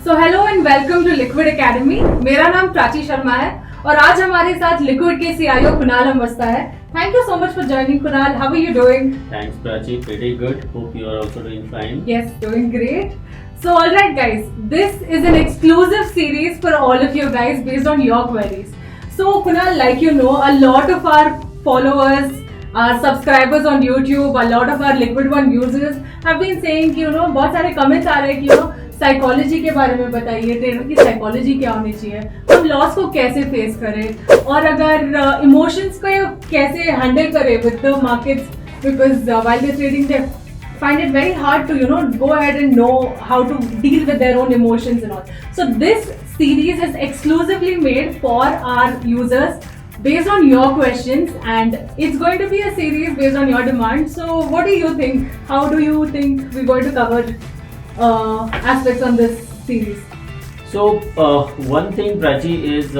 So hello and welcome to liquid academy. मेरा नाम प्राची शर्मा है और आज हमारे साथ लिक्विड के सीईओ कुणाल अवस्था है। Thank you so much for joining Kunal. How are you doing? Thanks, Prachi. Pretty good. Hope you are also doing fine. Yes, doing great. So alright guys, this is an exclusive series for all of you guys based on your queries. So Kunal, like you know, a lot of our followers, our subscribers on YouTube, a lot of our Liquid One users have been saying कि बहुत सारे comments आ रहे हैं कि psychology के बारे में बताइए, ट्रेडर की साइकोलॉजी क्या होनी चाहिए, हम लॉस को कैसे फेस करें और अगर इमोशंस को कैसे हैंडल करें with the markets, because while they trading they find it very hard to go ahead and know how to deal with their own emotions and all. So this series is exclusively made for our users based on your questions, and it's going to be a series based on your demand. So what do you think? How do you think we're going to cover aspects on this series? So one thing, Prachi, is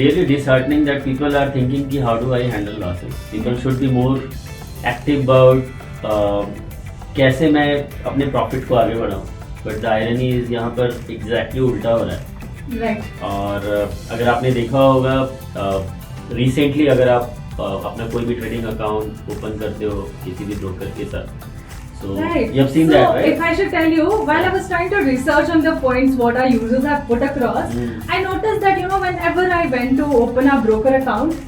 really disheartening that people are thinking ki how do I handle losses. People should be more active about कैसे मैं अपने profit को आगे बढ़ाऊँ, but the irony is यहाँ पर exactly उल्टा हो रहा है। Right. और अगर आपने देखा होगा रिसेंटली अगर आप अपना कोई भी ट्रेडिंग अकाउंट ओपन करते हो किसी भी ब्रोकर के साथ, so Right. you have seen so that, right? if I should tell you, while I was trying to research on the points what our users have put across, I noticed that whenever I went to open a broker account,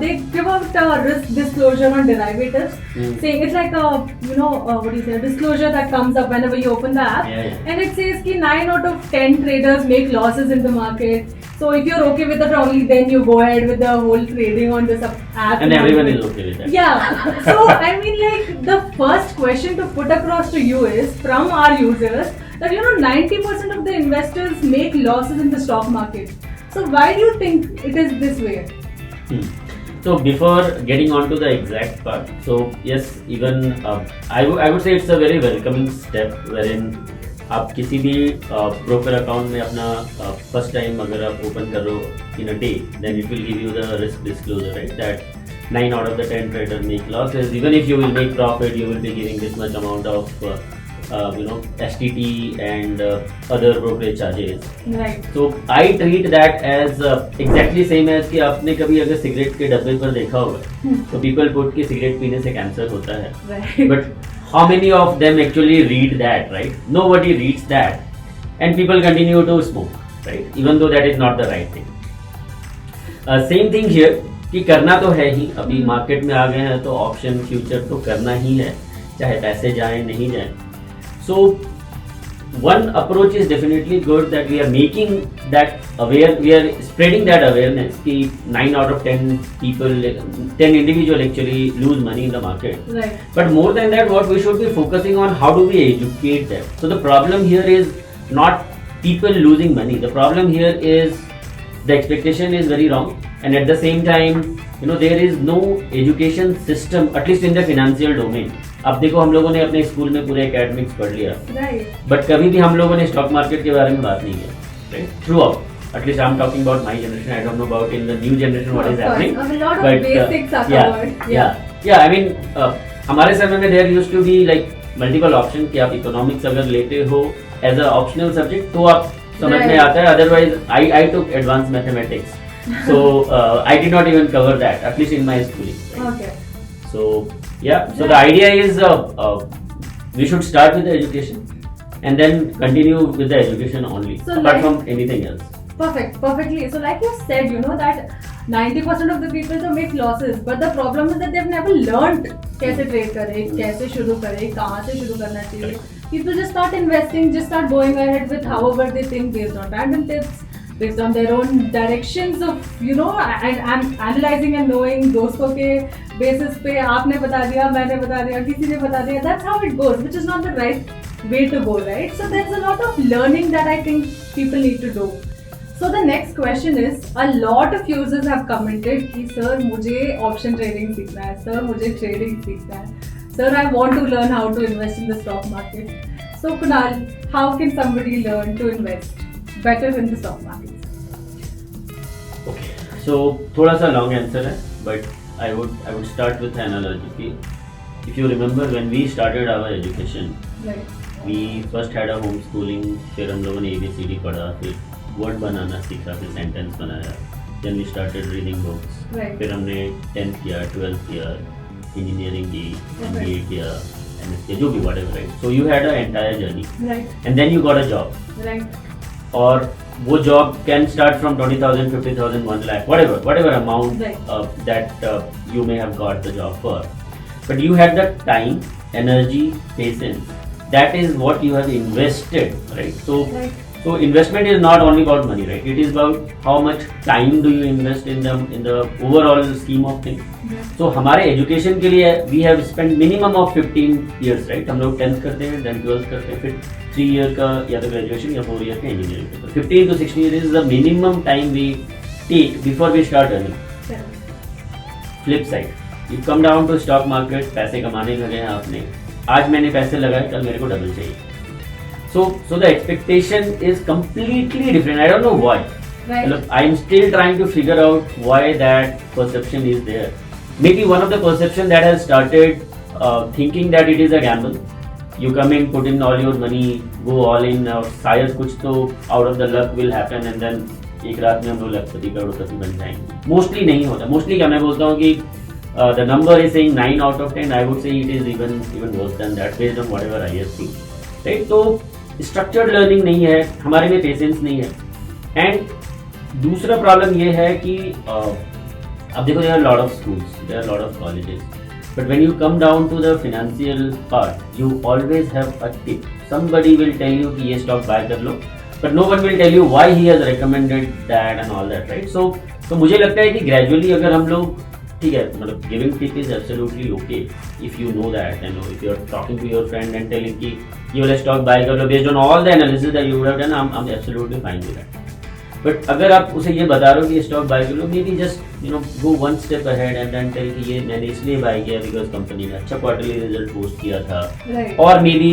they give out a risk disclosure on derivatives, saying it's like a what do you say, a disclosure that comes up whenever you open the app, Yeah. and it says ki 9 out of 10 traders make losses in the market. So if you're okay with it only, then you go ahead with the whole trading on this app. And everyone is okay with that. Yeah. So I mean, like, the first question to put across to you is from our users that 90% of the investors make losses in the stock market. So why do you think it is this way? So before getting on to the exact part, so yes, even I would say it's a very welcoming step wherein आप किसी भी broker account में अपना first time अगर आप open करो in a day, then it will give you the risk disclosure, right, that 9 out of the 10 traders make losses. Even if you will make profit, you will be giving this much amount of STT and other brokerage charges. Right. So I treat that as exactly same as कि आपने कभी अगर cigarette के डब्बे पर देखा होगा तो people put कि सिगरेट पीने से कैंसर होता है, Right. but how many of them actually read that, right? Nobody reads that, and people continue to smoke, right? Even though that is not the right thing. Same thing here कि करना तो है ही, अभी market में आ गए हैं तो option future तो करना ही है, चाहे पैसे जाएं नहीं जाएं. So one approach is definitely good that we are making that aware, we are spreading that awareness कि 9 out of 10 people, 10 individual actually lose money in the market. Right. But more than that, what we should be focusing on, how do we educate them? So the problem here is not people losing money. The problem here is the expectation is very wrong, and at the same time there is no education system, at least in the financial domain. अब देखो हम लोगों ने अपने school में पूरे academics पढ़ लिया, बट कभी भी हम लोगों ने स्टॉक मार्केट के बारे में बात नहीं की, right, through out. At least I'm talking about my generation. I don't know about in the new generation what is happening. A lot of basics are covered. Yeah. I mean, हमारे समय में there used to be like multiple option कि आप economics अगर लेते हो as a optional subject तो आप समझ में आता है. Otherwise, I took advanced mathematics, so I did not even cover that, at least in my schooling. Right? Okay. So yeah, so the idea is we should start with the education and then continue with the education only, So apart from anything else. Perfectly. So like you said, that 90% of the people to make losses, but the problem is that they've never learned कैसे trade करें, कैसे शुरू करें, कहाँ से शुरू करना चाहिए. People just start investing, just start going ahead with however they think based on random tips, based on their own directions of and analyzing and knowing. दोस्तों के basis पे आपने बता दिया, मैंने बता दिया, किसी ने बता दिया. That's how it goes, which is not the right way to go, right? So there's a lot of learning that I think people need to do. So the next question is, a lot of users have commented कि sir मुझे option trading सीखना है, sir मुझे trading सीखना है, sir I want to learn how to invest in the stock market. So Kunal, how can somebody learn to invest better in the stock market? Okay, so थोड़ा सा long answer है, but I would start with an analogy. If you remember when we started our education, Right. We first had a home schooling, फिर हम लोगों ने ABCD पढ़ा, फिर word बनाना सीखा, फिर सेंटेंस बनाया, then we started reading books, Right. फिर हमने 10th किया, 12th किया, इंजीनियरिंग की, MBA किया, MS किया, जो भी whatever, right? So you had an entire journey, Right. and then you got a job. Right. और वो job can start from 20,000, 50,000, 1 lakh, whatever amount Right. that you may have got the job for, but you had the time, energy, patience. That is what you have invested, right? Right. So investment is not only about money, right? It is about how much time do you invest in the overall scheme of things. Yes. So हमारे education के लिए we have spent minimum of 15 years, right? हम लोग 10th करते हैं, then 12th करते हैं, फिर 3 year का या तो graduation या 4 year का engineering करते हैं. 15 to 16 years is the minimum time we take before we start earning. Correct. Flip side, you come down to stock market, पैसे कमाने लगे हैं आपने, आज मैंने पैसे लगाए, कल मेरे को डबल चाहिए. So the expectation is completely different. I don't know why. Right. Look, I'm still trying to figure out why that perception is there. Maybe one of the perception that has started thinking that it is a gamble. You come in, put in all your money, go all in, और शायद कुछ तो out of the luck will happen and then एक रात में हम लोग लखपति करोड़पति बन जाएंगे. Mostly नहीं होता. Mostly क्या मैं बोलता हूँ कि the number is saying 9 out of 10. I would say it is even worse than that based on whatever I have seen. Right? तो स्ट्रक्चर्ड लर्निंग नहीं है, हमारे में पेशेंस नहीं है. एंड दूसरा प्रॉब्लम ये है कि अब देखो, there are lot of schools, there are lot of colleges, but when you come down to the financial part, you always have a tip. Somebody will tell you कि ये स्टॉक बाय कर लो, but no one will tell you why he has recommended that and all that, right? So मुझे लगता है कि gradually अगर हम लोग, ठीक है, मतलब giving tip is absolutely okay if you know that and if you are talking to your friend and telling कि ये वाला स्टॉक बाय कर लो based on all the analysis that you would have done, I am absolutely fine with that. But अगर आप उसे ये बता रहे हो कि ये स्टॉक बाय कर लो, maybe just go one step ahead and then tell कि ये मैंने इसलिए बाय किया बिकॉज कंपनी ने अच्छा क्वार्टरली रिजल्ट पोस्ट किया था. Right. और maybe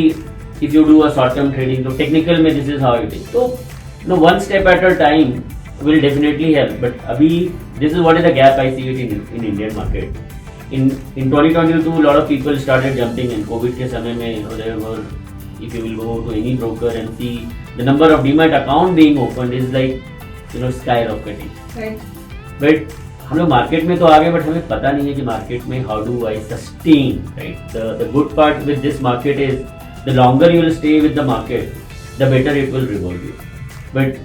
if you do a short term trading, तो टेक्निकल में this is how it is. तो one step at a time will definitely help. But abhi, this is what is the gap I see it in Indian market. In 2022, a lot of people started jumping in. COVID के समय में, whatever, if you will go to any broker and see the number of Demat account being opened is like skyrocketing. Right. But हम लोग market में तो आ गए, but हमें पता नहीं है कि मार्केट में how do I sustain, right? The good part with this market is the longer you will stay with the market, the better it will reward you. But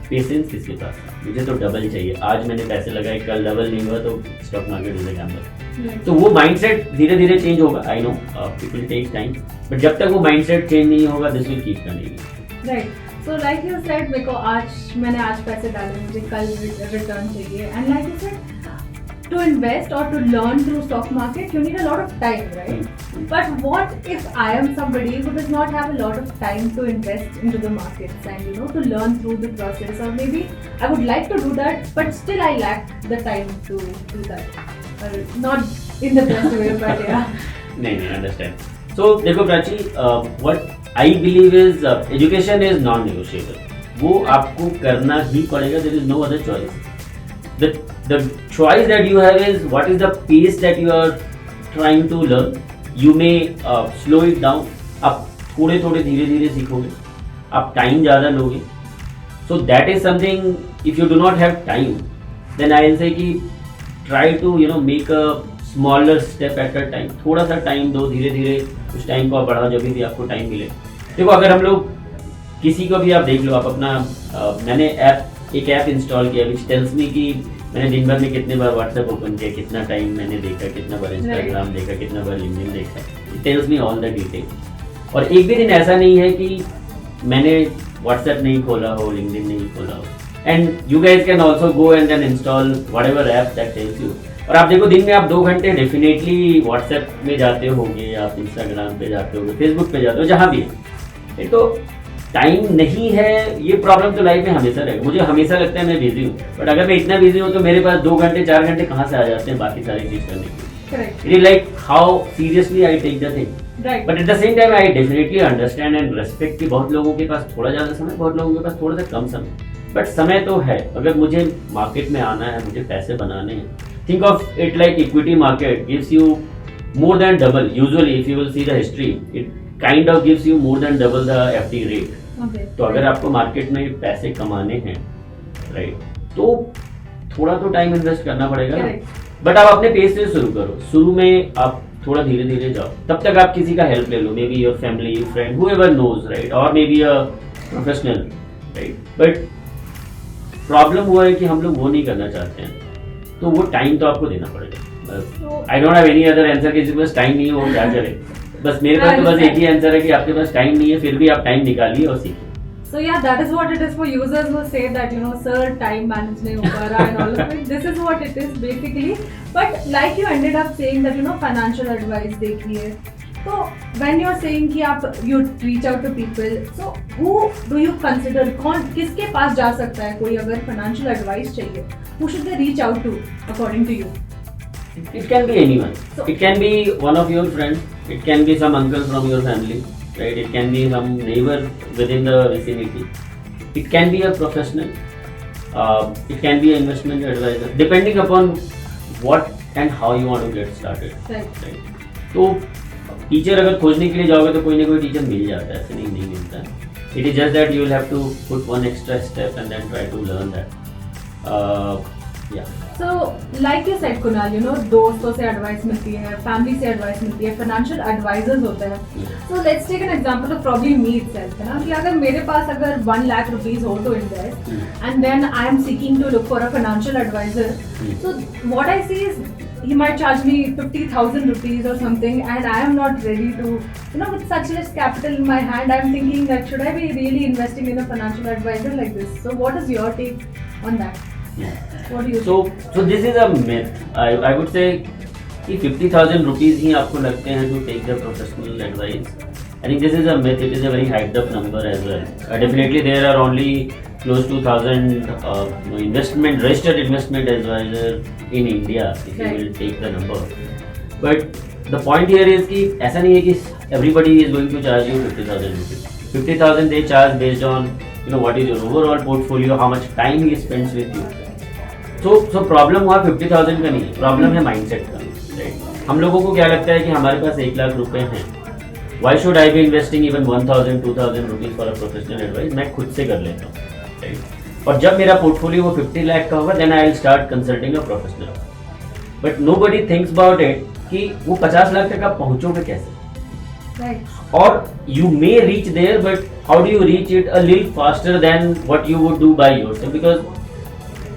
patience किसके पास है? मुझे तो डबल चाहिए. आज मैंने पैसे लगाए, कल डबल नहीं हुआ तो stock market is a gamble. तो वो माइंडसेट धीरे धीरे चेंज होगा. I know it will take time, but जब तक वो माइंडसेट चेंज नहीं होगा, this will keep running. Right. So like you said, मेरे को मैंने आज पैसे डाले, मुझे कल रिटर्न चाहिए. And like you said, to invest or to learn through stock market, you need a lot of time, right? But what if I am somebody who does not have a lot of time to invest into the markets and to learn through the process, or maybe I would like to do that, but still I lack the time to do that, or not in the best way, but yeah. नहीं, understand. So देखो Prachi, what I believe is education is non-negotiable. वो आपको करना ही पड़ेगा. There is no other choice. The choice that you have is what is the pace that you are trying to learn. You may slow it down. आप थोड़े थोड़े धीरे धीरे सीखोगे, आप टाइम ज़्यादा लोगे. So that is something, if you do not have time, then I will say कि try to make a smaller step at a time. थोड़ा सा टाइम दो, धीरे धीरे उस टाइम को आप बढ़ाओ जब भी आपको टाइम मिले. देखो, अगर हम लोग किसी को भी आप देख लो, आप अपना मैंने एक ऐप इंस्टॉल किया विच टेल्स मी कि मैंने दिन भर में कितने बार व्हाट्सएप ओपन किया, कितना टाइम मैंने देखा, कितना बार इंस्टाग्राम देखा, कितना बार लिंक्डइन देखा. It tells me all the detail. और एक भी दिन ऐसा नहीं है कि मैंने व्हाट्सएप नहीं खोला हो, लिंक्डइन नहीं खोला हो. And you guys can also go and then install whatever app that tells you. और आप देखो, दिन में आप 2 घंटे डेफिनेटली व्हाट्सएप में जाते होगे, आप इंस्टाग्राम पे जाते होगे, फेसबुक पे जाते हो, जहाँ भी है. तो टाइम नहीं है, ये प्रॉब्लम तो लाइफ में हमेशा रहेगा. मुझे हमेशा लगता है मैं बिजी हूँ, बट अगर मैं इतना बिजी हूँ तो मेरे पास 2 घंटे 4 घंटे कहाँ से आ जाते हैं बाकी सारी चीज करने के. It is like how seriously I take the thing. But at the same time I definitely understand and respect कि बहुत लोगों के पास थोड़ा ज़्यादा समय, बहुत लोगों के पास थोड़ा सा कम समय, बट समय तो है. अगर मुझे मार्केट में आना है, मुझे पैसे बनाने हैं, think of it like equity market gives you more than double. Usually if you will see the history, it kind of gives you more than double the FD rate. Okay. तो अगर आपको मार्केट में पैसे कमाने हैं, right, तो थोड़ा तो टाइम इन्वेस्ट करना पड़ेगा ना. बट आप अपने पेस से शुरू करो. शुरू में आप थोड़ा धीरे धीरे जाओ. तब तक आप किसी का हेल्प ले लो, maybe your family, friend, whoever knows, right, और maybe a professional, right. But problem हुआ है कि हम लोग वो नहीं करना चाहते हैं, तो वो टाइम तो आपको देना पड़ेगा. बस I don't have any other answer. किसी के पास टाइम नहीं है वो क्या करे. बस मेरे पास तो बस एक ही आंसर है कि आपके पास टाइम नहीं है, फिर भी आप टाइम निकालिए और सीखिए. So yeah, that is what it is for users who say that, you know, sir, time manage nahi ho pa raha and all of it. This is what it is basically. But like you ended up saying that, you know, financial advice देखिए. So when you're saying कि आप you reach out to people, so who do you consider, कौन किसके पास जा सकता है कोई अगर financial advice चाहिए? Who should they reach out to according to you? It can be anyone. It can be one of your friends. It can be some uncle from your family. Right? It can be some neighbor within the vicinity. It can be a professional. It can be an investment advisor, depending upon what and how you want to get started. Right? तो teacher अगर खोजने के लिए जाओगे तो कोई ना कोई टीचर मिल जाता है, ऐसे नहीं मिलता है. It is just that you will have to put one extra step and then try to learn that. Yeah. So like you said Kunal, you know, दोस्तों से एडवाइस मिलती है, फैमिली से एडवाइस मिलती है, फाइनेंशियल एडवाइजर्स होते हैं. So let's take an example of probably me itself, है ना, कि अगर मेरे पास अगर 1 lakh rupees हो to invest and then I am seeking to look for a financial advisor. So what I see is he might charge me 50,000 rupees or something and I am not ready to, you know, with such less capital in my hand, I am thinking that should I be really investing in a financial advisor like this? So what is your take on that? What do you think? So this is a myth. I would say कि 50,000 rupees ही आपको लगते हैं to take the professional advice. I think this is a myth. It is a very hyped up number as well. Definitely there are only close to 1,000 registered investment advisor in India if you will take the number. But the point here is कि ऐसा नहीं है कि everybody is going to charge you 50,000 rupees. 50,000 they charge based on, you know, what is your overall portfolio, how much time he spends with you. So problem हुआ 50,000 का नहीं, problem है mindset का. राइट, हम लोगों को क्या लगता है कि हमारे पास 1 लाख रुपए हैं, why should I be investing even 1,000 2,000 rupees for a professional advice. मैं खुद से कर लेता हूँ. राइट, और जब मेरा पोर्टफोलियो वो 50 लाख का होगा then I will start consulting a professional. But nobody thinks about it कि वो 50 लाख तक आप पहुँचोगे कैसे. और you may reach there but how do you reach it a little faster than what you would do by yourself. Because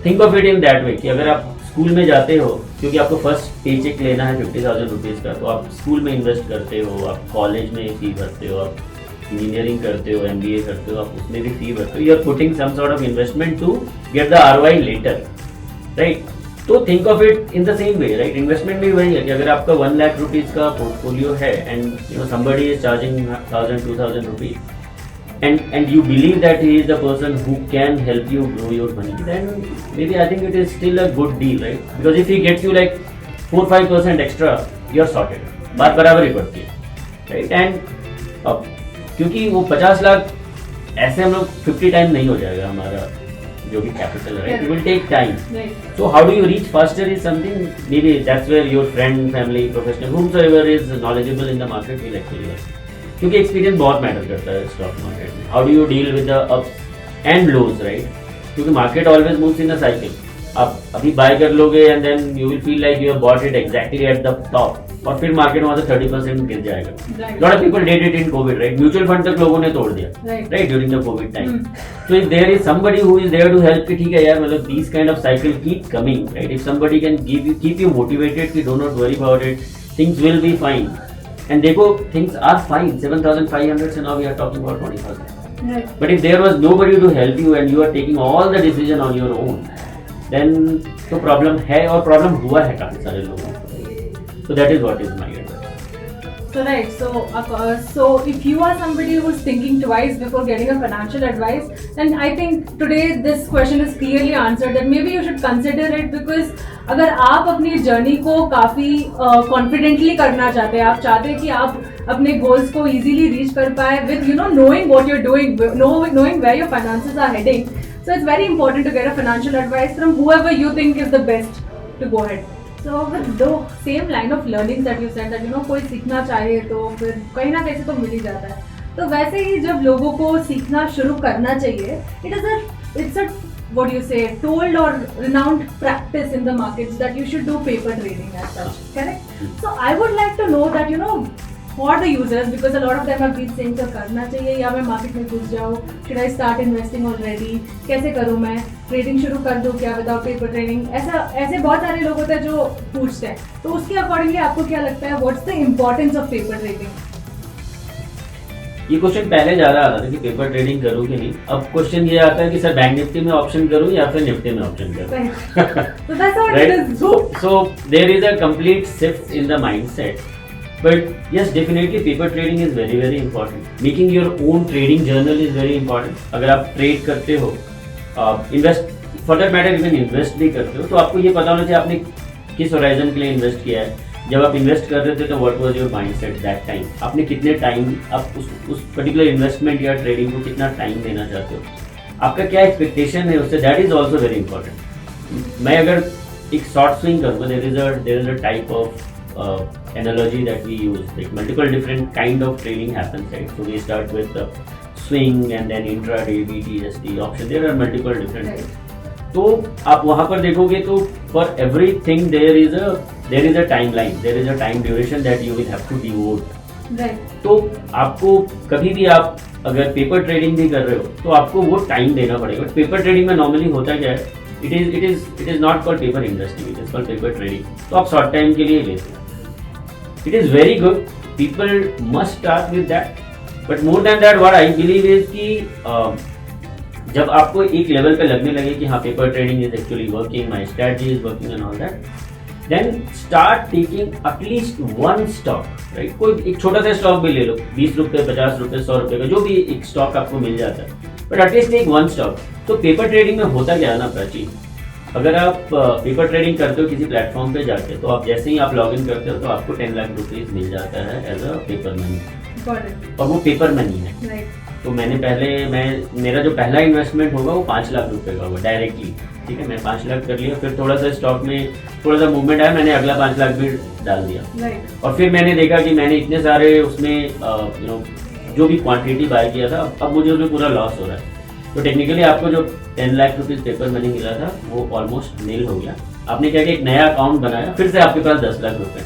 think of it in that way कि अगर आप स्कूल में जाते हो, क्योंकि आपको फर्स्ट पे चेक लेना है 50,000 रुपीज़ का, तो आप स्कूल में इन्वेस्ट करते हो, आप कॉलेज में फी भरते हो, आप इंजीनियरिंग करते हो, MBA करते हो, आप उसमें भी फी भरते हो. You are putting some sort of investment to get the ROI later. Right, तो think of it in the same way. Right, investment भी वही है कि अगर आपका 1 लाख रुपीज़ का पोर्टफोलियो है and you know somebody is charging 1,000 2,000 rupees and you believe that he is the person who can help you grow your money, then maybe I think it is still a good deal, right? Because if he gets you like 4-5% extra, you are sorted. बात बराबर ही पड़ती है. Right? And क्योंकि वो 50 लाख ऐसे हम लोग 50 time नहीं हो जाएगा हमारा जो भी capital, right? It will take time. So how do you reach faster is something, maybe that's where your friend, family, professional, whomsoever is knowledgeable in the market will actually help. क्योंकि experience बहुत matter करता है stock market में. How do you deal with the ups and lows. Right, क्योंकि market always moves in a cycle. आप अभी buy कर लोगे and then you will feel like you have bought it exactly at the top, और फिर market वहां से 30% गिर जाएगा. Lot of people did it in COVID. Right, mutual fund तक लोगों ने तोड़ दिया. Right, during the COVID time. So if there is somebody who is there to help कि ठीक है यार, मतलब these kind of cycle keep coming. Right, if somebody can give you, keep you motivated कि don't not worry about it, things will be fine. And देखो, things are fine. 7,500 so now we are talking about 20,000. Right. But if there was nobody to help you and you are taking all the decision on your own, then तो problem है, और problem हुआ है काफी सारे लोगों को. So that is what is my advice. So right, so if you are somebody who is thinking twice before getting a financial advice, then I think today this question is clearly answered that maybe you should consider it, because अगर आप अपनी journey को काफ़ी confidently करना चाहते हैं, आप चाहते हैं कि आप अपने गोल्स को इजीली रीच कर पाए with knowing what you're doing, knowing where your finances are heading, so it's very important to get a financial advice from whoever you think is the best to go ahead. So with the same line of learning that you said that you know कोई सीखना चाहे तो फिर कहीं ना कहीं से तो मिल ही जाता है. तो वैसे ही जब लोगों को सीखना शुरू करना चाहिए, it's a what do you say, told or renowned practice in the markets that you should do paper trading as such, correct? So I would like to know that you know for the users, because a lot of them have been saying कि करना चाहिए या मैं market में घुस जाऊँ, should I start investing already, कैसे करूँ मैं, ट्रेडिंग शुरू कर दूँ क्या विदाउट पेपर ट्रेडिंग, ऐसे बहुत सारे लोग होते हैं जो पूछते हैं. तो उसके अकॉर्डिंगली आपको क्या लगता है, what's the importance of paper trading? ये क्वेश्चन पहले ज्यादा आता था कि पेपर ट्रेडिंग करूँ कि नहीं. अब क्वेश्चन ये आता है कि सर बैंक निफ्टी में ऑप्शन करूँ या फिर निफ्टी में ऑप्शन करूँ. So that's how it is. So there is a complete shift in the mindset. But yes, definitely paper trading is very very important. Making your own trading journal is very important. अगर आप trade करते हो, invest for that matter even invest भी करते हो, तो आपको ये पता होना चाहिए आपने किस होराइजन के लिए इन्वेस्ट किया है. जब आप इन्वेस्ट कर रहे थे तो what was your mindset that time, आपने कितने टाइम आप उस पर्टिकुलर इन्वेस्टमेंट या ट्रेडिंग को कितना टाइम देना चाहते हो, आपका क्या एक्सपेक्टेशन है उससे, that is also very important. मैं अगर एक शॉर्ट स्विंग करूँगा, there is a type of analogy that we use, like multiple different kind of trading happens, right? So we start with the swing and then intraday, BTST, option, there are multiple different types. तो आप वहाँ पर देखोगे तो for everything there is a timeline, there is a time duration that you will have to devote. Right. तो आपको कभी भी आप अगर पेपर ट्रेडिंग भी कर रहे हो तो आपको वो टाइम देना पड़ेगा. बट पेपर ट्रेडिंग में नॉर्मली होता क्या है, it is not called paper investing, it is called paper trading. तो आप शॉर्ट टाइम के लिए लेते हो. It is very good. People must start with that. But more than that, what I believe is कि जब आपको एक लेवल पे लगने लगे कि हाँ paper trading is actually working, my strategy is working and all that, then start taking at least one stock, right? कोई एक छोटा सा स्टॉक भी ले लो, 20 रुपये, 50 रुपये, 100 रुपये का जो भी एक स्टॉक आपको मिल जाता है, but at least take one stock. तो पेपर ट्रेडिंग में होता क्या है ना प्राची, अगर आप पेपर ट्रेडिंग करते हो किसी प्लेटफॉर्म पे जाके, तो आप जैसे ही आप लॉग इन करते हो तो आपको 10 लाख रुपीज मिल जाता है एज अ पेपर मनी, और वो पेपर मनी है. तो मेरा जो पहला इन्वेस्टमेंट होगा वो 5 लाख रुपए का होगा डायरेक्टली, ठीक है. मैं 5 लाख कर लिया, फिर थोड़ा सा स्टॉक में थोड़ा सा मूवमेंट आया, मैंने अगला 5 लाख भी डाल दिया. और फिर मैंने देखा कि मैंने इतने सारे उसमें जो भी क्वांटिटी बाय किया था, अब मुझे उसमें पूरा लॉस हो रहा है. तो टेक्निकली आपको जो 10 लाख रुपीज पेपर मनी मिला था वो ऑलमोस्ट नील हो गया. आपने क्या किया, एक नया अकाउंट बनाया, फिर से आपके पास 10 लाख रुपए.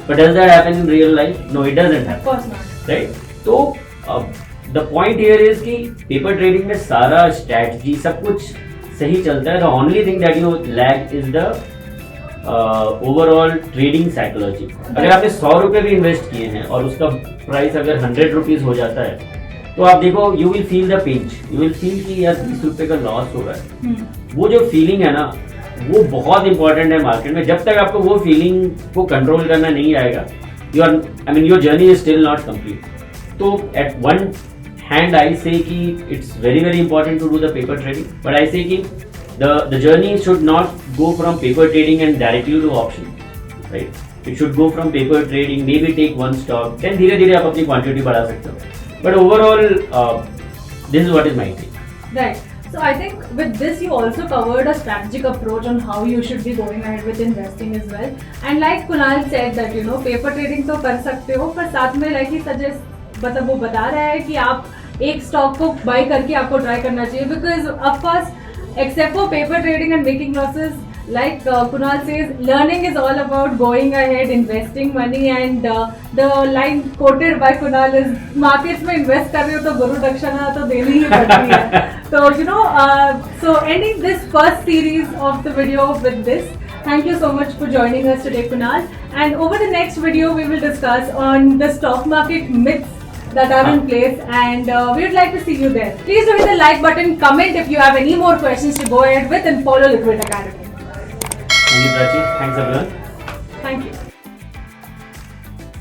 But does that happen in real life? No, it doesn't happen, right? तो द पॉइंट हियर इज कि पेपर ट्रेडिंग में सारा स्ट्रैटेजी सब कुछ सही चलता है. The only thing that you lack is the overall trading psychology. अगर आपने 100 रुपये भी इन्वेस्ट किए हैं और उसका प्राइस अगर 100 रुपीज हो जाता है, तो आप देखो you will feel the pinch, you will feel कि यार 20 रुपये का लॉस हो रहा है. वो जो फीलिंग है ना, वो बहुत इंपॉर्टेंट है मार्केट में. जब तक आपको वो फीलिंग को कंट्रोल करना नहीं आएगा, your journey is still not complete. तो at one hand I say कि it's very very important to do the paper trading, but I say कि the journey should not go from paper trading and directly to option, right? It should go from paper trading, maybe take one stock, then धीरे धीरे आप अपनी quantity बढ़ा सकते हो. But overall, this is what is my take. Right. So I think with this you also covered a strategic approach on how you should be going ahead with investing as well. And like Kunal said that you know paper trading तो कर सकते हो, पर साथ में like ही suggest मतलब वो बता रहा है कि आप एक स्टॉक को बाय करके आपको ट्राई करना चाहिए, because of course except for paper trading and making losses, like Kunal says, learning is all about going ahead, investing money, and the line quoted by Kunal is markets में invest कर रहे हो तो गुरु दक्षिणा तो देनी ही पड़ती है. So you know, so ending this first series of the video with this. Thank you so much for joining us today, Kunal. And over the next video, we will discuss on the stock market myths that are in place, and we would like to see you there. Please do hit the like button, comment if you have any more questions to go ahead with, and follow Liquid Academy. Thank you, Prachi. Thanks everyone. Thank you.